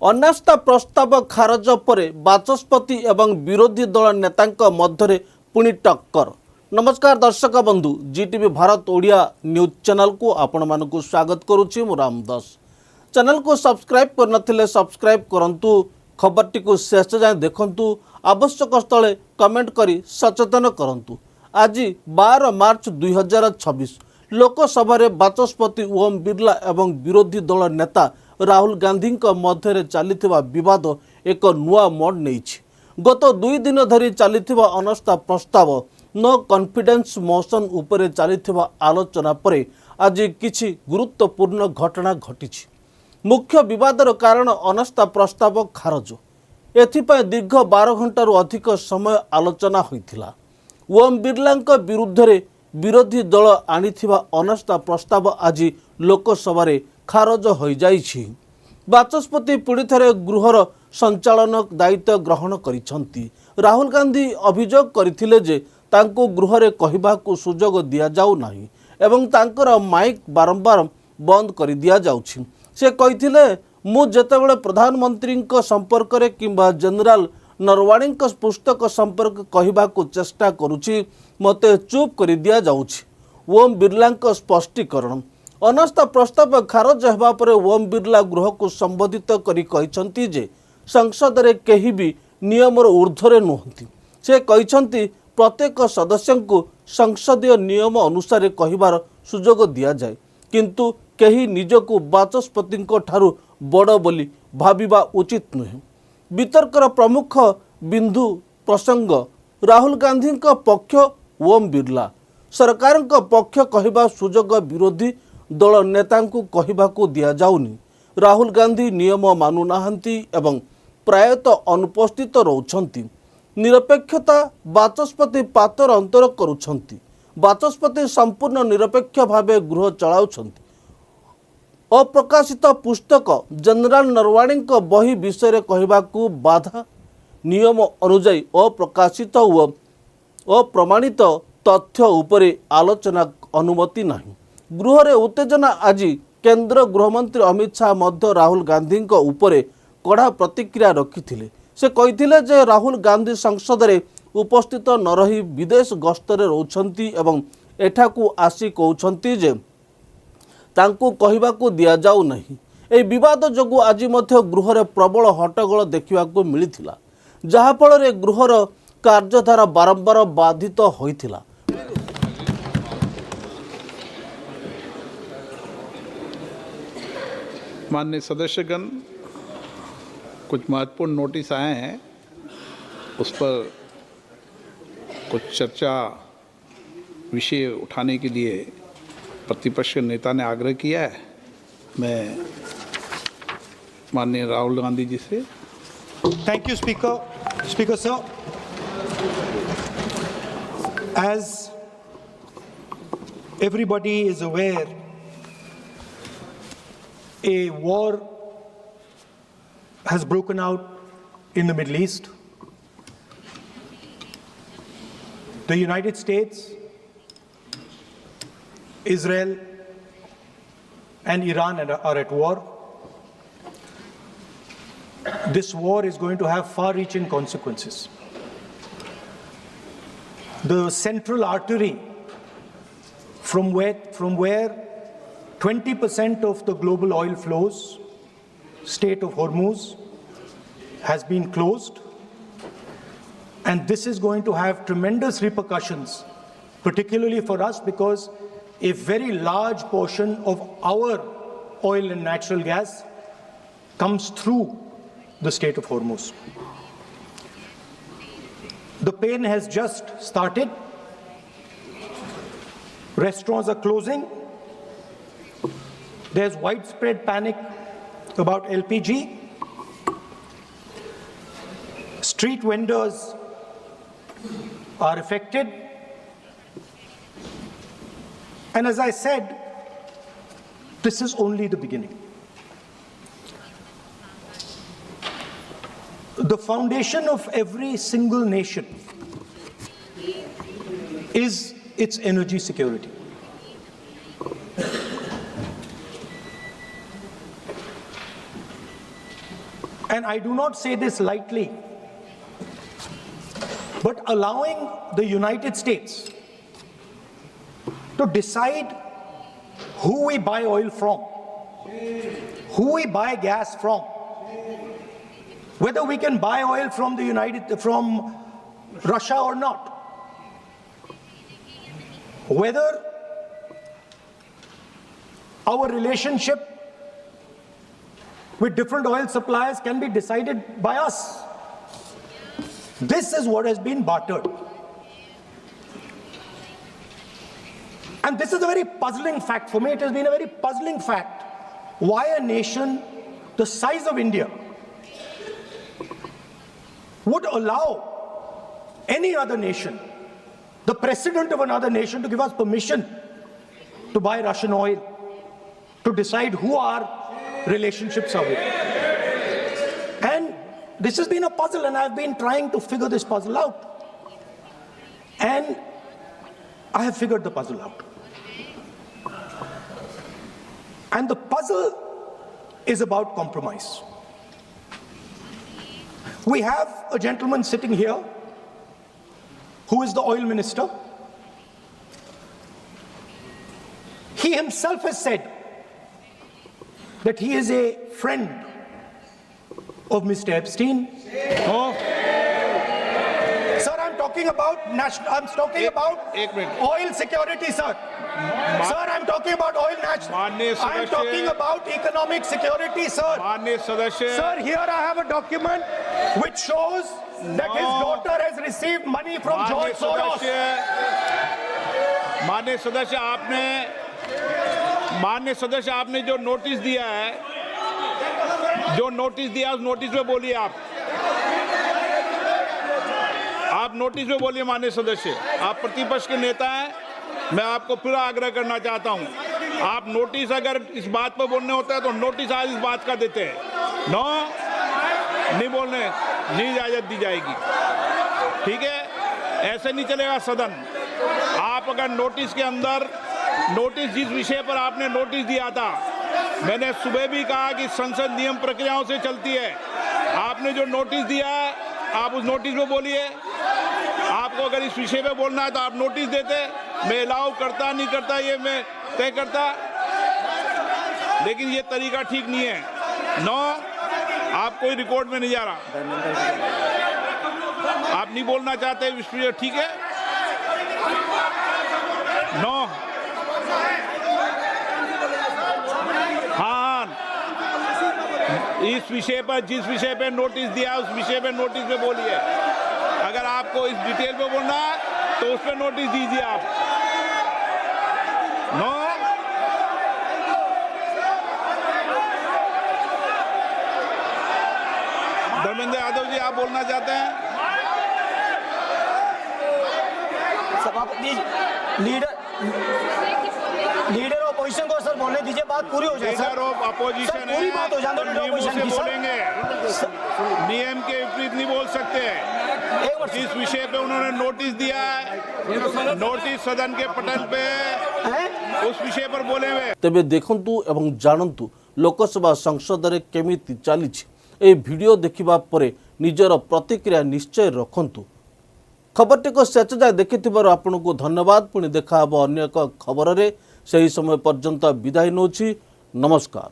अनास्था प्रस्ताव खारज पर बाचस्पति एवं विरोधी दल नेतांक मध्य पुणी टक्कर। नमस्कार दर्शक बंधु, जीटीवी भारत ओडिया न्यूज चैनल को आपण मानकु स्वागत करुछि। मु रामदास चैनल को सब्सक्राइब करनथिले सब्सक्राइब करंतु, खबरटी को शेष जाए देखंतु, आवश्यक स्थले कमेंट करी सचेतन करंतु। आज 12 मार्च 2026 लोकसभा बाचस्पति ओम बिरला एवं विरोधी दल नेता राहुल गांधी मध्य चलता विवाद एक नुआ मोड़ नहीं। गत 2 दिन धरी चलता अनास्था प्रस्ताव नो कॉन्फिडेंस मोशन उपरे चलता आलोचना पर आज किछि गुरुत्वपूर्ण घटना घटी। मुख्य विवादर कारण अनास्था प्रस्ताव खारज। एथिपाई दीर्घ 12 घंटारू अधिक समय आलोचना होइथिला। ओम बिरला विरुद्ध रे विरोधी दल आनिथिबा अनास्था प्रस्ताव आज लोकसभा खारज हो जाइछि। बाचस्पति पुणी थे गृहर संचालन दायित्व ग्रहण करिसंती। राहुल गांधी अभियोग करथिले जे तांको गृहरे कहिबाकू सुजोग दिया जाउ नाही एवं तांकर माइक बारंबार बंद कर दिया जाउछि। से कहिथिले मु जेतेबेले प्रधानमंत्री संपर्क रे किंबा जनरल नरवाणी पुस्तक संपर्क कहिबाकू चेष्टा करुछि, मते चुप कर दिया जाउछि। ओम बिरला स्पष्टीकरण। अनास्था प्रस्ताव खारज हेबा परे ओम बिरला गृह को संबोधित करी कहिसंती जे संसद रे केही भी नियमर ऊर्ध्वरे नुहंती। से कहिसंती प्रत्येक सदस्य को संसदीय नियम अनुसार कहिबार सुजोग दिया जाए, किंतु केही निजको बाचस्पति ठारू बड़ बोली भाबिबा उचित नुहे। वितर्कर प्रमुख बिंदु प्रसंग राहुल गांधी पक्ष ओम बिरला सरकार पक्ष कहिबा सुजोग विरोधी दल नेता कहवाकू दि जाउनी। राहुल गांधी नियम मानु नाहंती एवं प्रायतः अनुपस्थित रहउछंती। निरपेक्षता बाचस्पति पातर अंतर करुछंती। बाचस्पति संपूर्ण निरपेक्ष भावे गृह चलाउछंती। अप्रकाशित पुस्तक जनरल नरवाणी बही विषय कहवाकू बाधा। नियम अनुजाई अप्रकाशित व अप्रमाणित तथ्य उपरे आलोचना अनुमति नहीं। गृह रे उत्तेजना। आज केंद्र गृहमंत्री अमित शाह मध्य राहुल गांधी उपरे कड़ा प्रतिक्रिया रखिथिले। से कहिथिले जे राहुल गांधी संसद रे उपस्थित न रही विदेश गस्तरे रहउछंती एवं एठाकू आसी कहउछंती जे तांकू कहिबाकू दिया जाउ नहीं। ए विवाद जोगु आज मध्य गृह रे प्रबल हट्टगोल देखिबाकू मिलिथिला, जहा फल रे गृहर कार्यधारा बारंबार बाधित होइथिला। माननीय सदस्यगण, कुछ महत्वपूर्ण नोटिस आए हैं, उस पर कुछ चर्चा विषय उठाने के लिए प्रतिपक्ष के नेता ने आग्रह किया है। मैं माननीय राहुल गांधी जी से। Thank you speaker sir. As everybody is aware, a war has broken out in the Middle East. The United States, Israel, and Iran are at war. This war is going to have far-reaching consequences. The central artery from where 20% of the global oil flows, Strait of Hormuz, has been closed, and this is going to have tremendous repercussions, particularly for us, because a very large portion of our oil and natural gas comes through the Strait of Hormuz. The pain has just started. Restaurants are closing. There's widespread panic about LPG. Street vendors are affected. And as I said, this is only the beginning. The foundation of every single nation is its energy security. and I do not say this lightly, but allowing the United States to decide who we buy oil from, who we buy gas from, whether we can buy oil from Russia or not, whether our relationship with different oil suppliers can be decided by us. This is what has been bartered. And this is a very puzzling fact for me. It has been a very puzzling fact why a nation the size of India would allow any other nation, the president of another nation, to give us permission to buy Russian oil, to decide who our relationships are with. And this has been a puzzle, and I've been trying to figure this puzzle out. And I have figured the puzzle out. And the puzzle is about compromise. We have a gentleman sitting here who is the oil minister. He himself has said that he is a friend of Mr. Epstein. No. Sir, I'm talking about oil security, sir. Sir, I'm talking about oil माननीय national. I'm सदस्य- talking about economic security, sir. माननीय सदस्य Sir, here I have a document which shows that his No. daughter has received money from माननीय George Soros. माननीय सदस्य आपने जो notice दिया है, उस नोटिस में बोलिए आप नोटिस में बोलिए। माननीय सदस्य, आप प्रतिपक्ष के नेता हैं, मैं आपको फिर आग्रह करना चाहता हूं, आप नोटिस अगर इस बात पर बोलने होता है तो नोटिस आज इस बात का देते हैं। नो, नहीं बोलने, नहीं इजाजत दी जाएगी। ठीक है, ऐसे नहीं चलेगा सदन। आप अगर नोटिस के अंदर, नोटिस जिस विषय पर आपने नोटिस दिया था, मैंने सुबह भी कहा कि संसद नियम प्रक्रियाओं से चलती है। आपने जो नोटिस दिया है, आप उस नोटिस में बोलिए। आपको अगर इस विषय पे बोलना है तो आप नोटिस देते, मैं अलाउ करता नहीं करता ये मैं तय करता, लेकिन ये तरीका ठीक नहीं है। नो, आप कोई रिकॉर्ड में नहीं जा रहा, आप नहीं बोलना चाहते इस विषय, ठीक है। नो, हाँ, इस विषय पर, जिस विषय पे नोटिस दिया उस विषय पे नोटिस में बोलिए। अगर आपको इस डिटेल पे बोलना है तो उस पर नोटिस दीजिए आप। नो, धर्मेंद्र यादव जी, आप बोलना चाहते हैं? सभापति लीडर ऑपोजिशन को सर बोलने दीजिए, बात पूरी हो जाए। लीडर ऑफ अपोजिशन है, पूरी बात हो जाए तो लीडर नियमों ऑपोजिशन से की सर। बोलेंगे, नियम के विपरीत नहीं बोल सकते। एक मिनट जिस विषय पे उन्होंने नोटिस दिया है, नोटिस सदन के पटल पे उस विषय पर बोले हुए। तेबे देखंतु एवं जानंतु लोकसभा संसद रे केमिति चालीछि। ए वीडियो देखिबा परे निजर प्रतिक्रिया निश्चय रखंतु। खबरटी को शेष जाए देखिथिबार आपनको धन्यवाद। पुणी देखा हबो अन्य एक खबर रे। सही समय पर्यंत विदाय नोछि। नमस्कार।